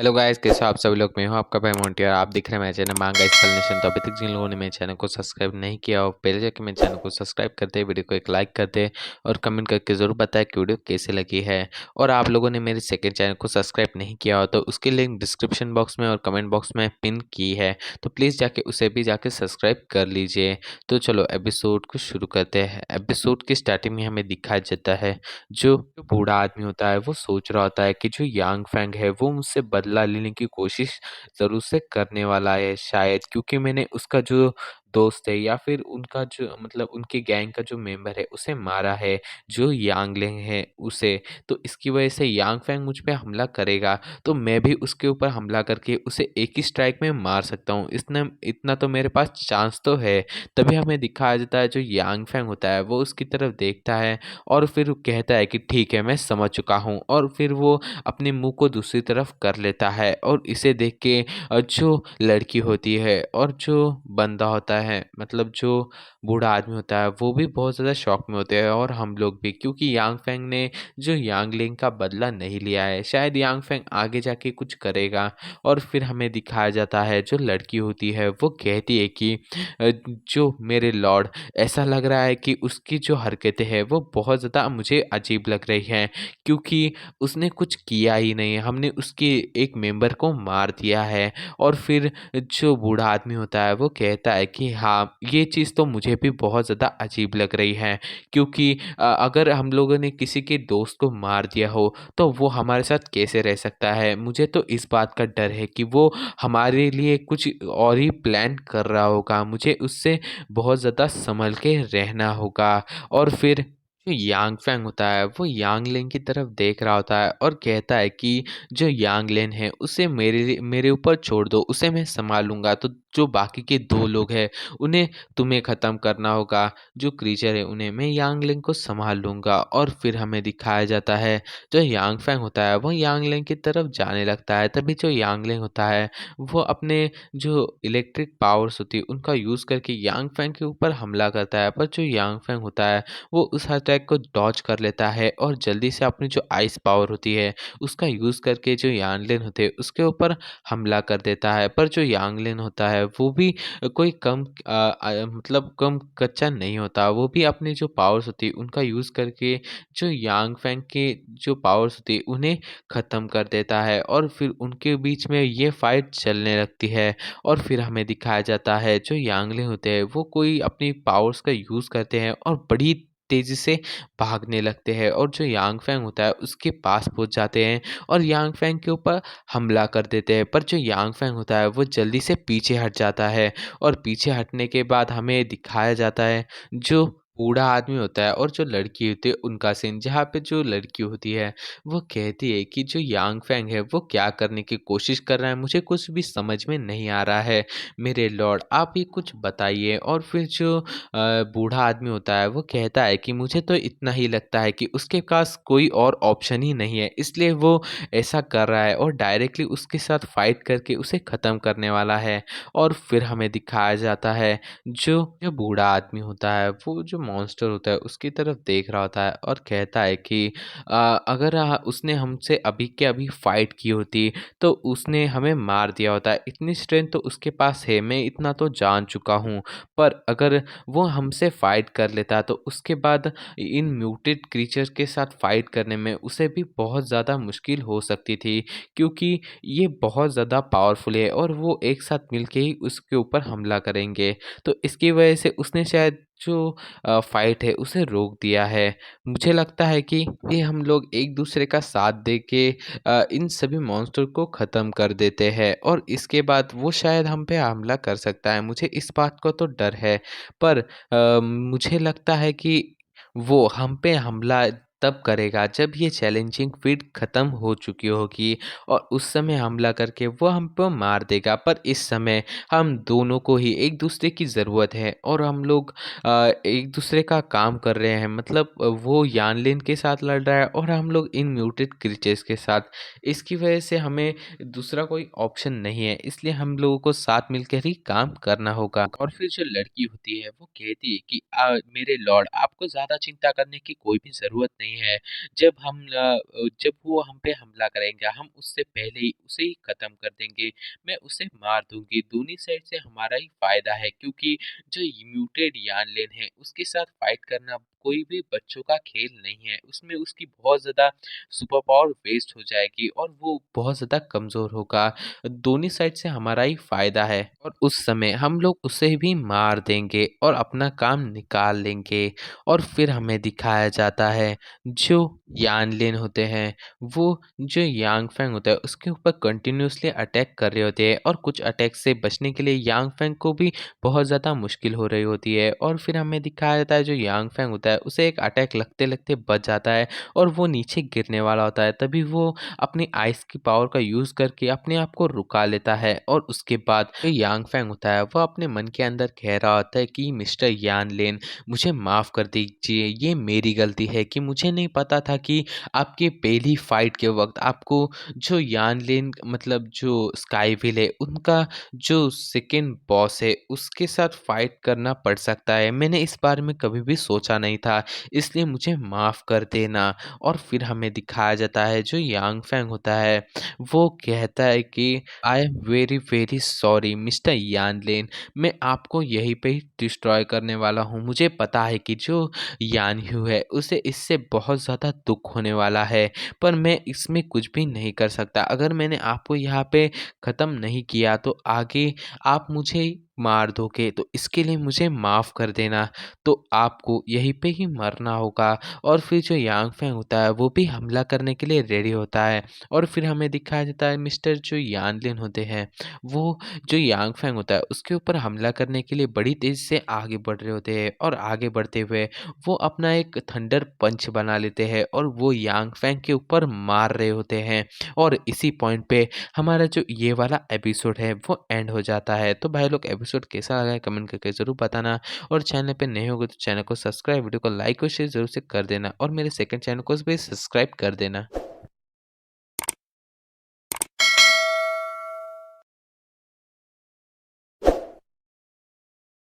Hello guys, कैसे हो आप सभी लोग। मैं हूं आपका भाई मोंटी और आप दिख रहे हैं मेरे चैनल मांगा एक्सप्लेनेशन। तो अभी तक जिन लोगों ने मेरे चैनल को सब्सक्राइब नहीं किया हो, पहले जाके मेरे चैनल को सब्सक्राइब करते हैं, वीडियो को एक लाइक करते हैं और कमेंट करके ज़रूर बताएं कि वीडियो कैसे लगी है। और आप लोगों ने मेरे सेकंड चैनल को सब्सक्राइब नहीं किया हो तो उसकी लिंक डिस्क्रिप्शन बॉक्स में और कमेंट बॉक्स में पिन की है, तो प्लीज़ जाके उसे भी जाके सब्सक्राइब कर लीजिए। तो चलो एपिसोड को शुरू करते हैं। एपिसोड की स्टार्टिंग में हमें दिखाया जाता है जो बूढ़ा आदमी होता है वो सोच रहा होता है कि जो यांग फैंग है वो मुझसे बदला लेने की कोशिश ज़रूर से करने वाला है, शायद क्योंकि मैंने उसका जो दोस्त है या फिर उनका जो मतलब उनके गैंग का जो मेंबर है उसे मारा है, जो यांगलिंग है उसे। तो इसकी वजह से यांग फैंग मुझ पे हमला करेगा, तो मैं भी उसके ऊपर हमला करके उसे एक ही स्ट्राइक में मार सकता हूँ। इतना इतना तो मेरे पास चांस तो है। तभी हमें दिखाया जाता है जो यांग फैंग होता है वो उसकी तरफ देखता है और फिर वो कहता है कि ठीक है, मैं समझ चुका हूँ, और फिर वो अपने मुंह को दूसरी तरफ कर लेता है। और इसे देख के जो लड़की होती है और जो बंदा होता है मतलब जो बूढ़ा आदमी होता है वो भी बहुत ज़्यादा शॉक में होते हैं, और हम लोग भी, क्योंकि यांग फेंग ने जो यांगलिंग का बदला नहीं लिया है। शायद यांग फेंग आगे जाके कुछ करेगा। और फिर हमें दिखाया जाता है जो लड़की होती है वो कहती है कि जो मेरे लॉर्ड, ऐसा लग रहा है कि उसकी जो हरकतें हैं वो बहुत ज़्यादा मुझे अजीब लग रही हैं, क्योंकि उसने कुछ किया ही नहीं है, हमने उसके एक मेंबर को मार दिया है। और फिर जो बूढ़ा आदमी होता है वो कहता है कि हाँ, ये चीज़ तो मुझे भी बहुत ज़्यादा अजीब लग रही है, क्योंकि अगर हम लोगों ने किसी के दोस्त को मार दिया हो तो वो हमारे साथ कैसे रह सकता है। मुझे तो इस बात का डर है कि वो हमारे लिए कुछ और ही प्लान कर रहा होगा, मुझे उससे बहुत ज़्यादा संभल के रहना होगा। और फिर जो यांग फैंग होता है वो यांग लेन की तरफ देख रहा होता है और कहता है कि जो यांग लेन है उसे मेरे ऊपर छोड़ दो, उसे मैं संभालूंगा। तो जो बाकी के दो लोग हैं उन्हें तुम्हें ख़त्म करना होगा, जो क्रीचर है उन्हें मैं यांग लेन को संभाल लूंगा। और फिर हमें दिखाया जाता है जो यांग फैंग होता है वो यांग लेन की तरफ जाने लगता है। तभी जो यांग लेन होता है वो अपने जो इलेक्ट्रिक पावर्स होती है उनका यूज़ करके यांग फैंग के ऊपर हमला करता है, पर जो यांग फैंग होता है वो उस अटैक को डॉज कर लेता है और जल्दी से अपनी जो आइस पावर होती है उसका यूज़ करके जो यांगलिन होते हैं उसके ऊपर हमला कर देता है। पर जो यांगलिन होता है वो भी कोई कम मतलब कम कच्चा नहीं होता, वो भी अपनी जो पावर्स होती है उनका यूज़ करके जो यांग फैंग के जो पावर्स होती है उन्हें ख़त्म कर देता है। और फिर उनके बीच में ये फाइट चलने लगती है। और फिर हमें दिखाया जाता है जो यांगलिंग होते हैं वो कोई अपनी पावर्स का यूज़ करते हैं और बड़ी तेज़ी से भागने लगते हैं, और जो यांग फैंग होता है उसके पास पहुंच जाते हैं और यांग फैंग के ऊपर हमला कर देते हैं। पर जो यांग फैंग होता है वो जल्दी से पीछे हट जाता है। और पीछे हटने के बाद हमें दिखाया जाता है जो बूढ़ा आदमी होता है और जो लड़की होती है उनका सीन, जहाँ पे जो लड़की होती है वो कहती है कि जो यांग फैंग है वो क्या करने की कोशिश कर रहा है, मुझे कुछ भी समझ में नहीं आ रहा है, मेरे लॉर्ड आप ही कुछ बताइए। और फिर जो बूढ़ा आदमी होता है वो कहता है कि मुझे तो इतना ही लगता है कि उसके पास कोई और ऑप्शन ही नहीं है, इसलिए वो ऐसा कर रहा है और डायरेक्टली उसके साथ फाइट करके उसे ख़त्म करने वाला है। और फिर हमें दिखाया जाता है जो जो बूढ़ा आदमी होता है वो जो मॉन्स्टर होता है उसकी तरफ देख रहा होता है और कहता है कि अगर उसने हमसे अभी के अभी फाइट की होती तो उसने हमें मार दिया होता है, इतनी स्ट्रेंथ तो उसके पास है, मैं इतना तो जान चुका हूँ। पर अगर वो हमसे फाइट कर लेता तो उसके बाद इन म्यूटेड क्रीचर्स के साथ फाइट करने में उसे भी बहुत ज़्यादा मुश्किल हो सकती थी, क्योंकि ये बहुत ज़्यादा पावरफुल है और वो एक साथ मिलके ही उसके ऊपर हमला करेंगे। तो इसकी वजह से उसने शायद जो फाइट है उसे रोक दिया है। मुझे लगता है कि ये हम लोग एक दूसरे का साथ दे के इन सभी मॉन्स्टर को ख़त्म कर देते हैं और इसके बाद वो शायद हम पे हमला कर सकता है। मुझे इस बात को तो डर है, पर मुझे लगता है कि वो हम पे हमला तब करेगा जब ये चैलेंजिंग फील्ड ख़त्म हो चुकी होगी, और उस समय हमला करके वो हम पे मार देगा। पर इस समय हम दोनों को ही एक दूसरे की ज़रूरत है और हम लोग एक दूसरे का काम कर रहे हैं, मतलब वो यानलिन के साथ लड़ रहा है और हम लोग इन म्यूटेड क्रीचर्स के साथ। इसकी वजह से हमें दूसरा कोई ऑप्शन नहीं है, इसलिए हम लोगों को साथ मिलकर ही काम करना होगा। और फिर जो लड़की होती है वो कहती है कि मेरे लॉर्ड, आपको ज़्यादा चिंता करने की कोई भी ज़रूरत नहीं नहीं है। जब वो हम पे हमला करेंगे, हम उससे पहले ही उसे ही ख़त्म कर देंगे। मैं उसे मार दूँगी। दोनों साइड से हमारा ही फ़ायदा है क्योंकि जो म्यूटेड यानलेन है, उसके साथ फ़ाइट करना कोई भी बच्चों का खेल नहीं है। उसमें उसकी बहुत ज़्यादा सुपर पावर वेस्ट हो जाएगी और वो बहुत ज़्यादा कमज़ोर होगा। दोनों साइड से हमारा ही फ़ायदा है और उस समय हम लोग उसे भी मार देंगे और अपना काम निकाल लेंगे और फिर हमें दिखाया जाता है जो यानलिन होते हैं, वो जो यांग फैंग होता है उसके ऊपर कंटिन्यूअसली अटैक कर रहे होते हैं और कुछ अटैक से बचने के लिए यांग फैंग को भी बहुत ज़्यादा मुश्किल हो रही होती है और फिर हमें दिखाया जाता है जो यांग फैंग होता है उसे एक अटैक लगते-लगते बच जाता है और वो नीचे गिरने वाला होता है। तभी वो अपनी आइस की पावर का यूज़ करके अपने आप को रुका लेता है और उसके बाद जो यांग फैंग होता है वो अपने मन के अंदर कह रहा होता है कि मिस्टर यान लेन, मुझे माफ़ कर दीजिए, ये मेरी गलती है कि मुझे नहीं पता था कि आपके पहली फाइट के वक़्त आपको जो यान लेन मतलब जो स्काई व्हील है उनका जो सेकंड बॉस है उसके साथ फाइट करना पड़ सकता है। मैंने इस बारे में कभी भी सोचा नहीं था, इसलिए मुझे माफ़ कर देना। और फिर हमें दिखाया जाता है जो यांग फैंग होता है वो कहता है कि I am very very sorry mister Yanlen, मैं आपको यहीं पे ही डिस्ट्रॉय करने वाला हूँ। मुझे पता है कि जो यान ह्यू है उसे इससे बहुत ज़्यादा दुख होने वाला है, पर मैं इसमें कुछ भी नहीं कर सकता। अगर मैंने आपको यहाँ पे ख़त्म नहीं किया तो आगे आप मुझे मार दोगे, तो इसके लिए मुझे माफ़ कर देना। तो आपको यहीं पे ही मरना होगा। और फिर जो यांग फैंग होता है वो भी हमला करने के लिए रेडी होता है और फिर हमें दिखाया जाता है मिस्टर जो यानलिन होते हैं वो जो यांग फैंग होता है उसके ऊपर हमला करने के लिए बड़ी तेज़ी से आगे बढ़ रहे होते हैं और आगे बढ़ते हुए वो अपना एक थंडर पंच बना लेते हैं और वो यांग फैंग के ऊपर मार रहे होते हैं और इसी पॉइंट पे हमारा जो ये वाला एपिसोड है वो एंड हो जाता है। तो भाई लोग एपिसोड कैसा लगा है कमेंट करके ज़रूर बताना और चैनल पे नए होगे तो चैनल को सब्सक्राइब, वीडियो को लाइक और शेयर ज़रूर से कर देना और मेरे सेकंड चैनल को भी सब्सक्राइब कर देना।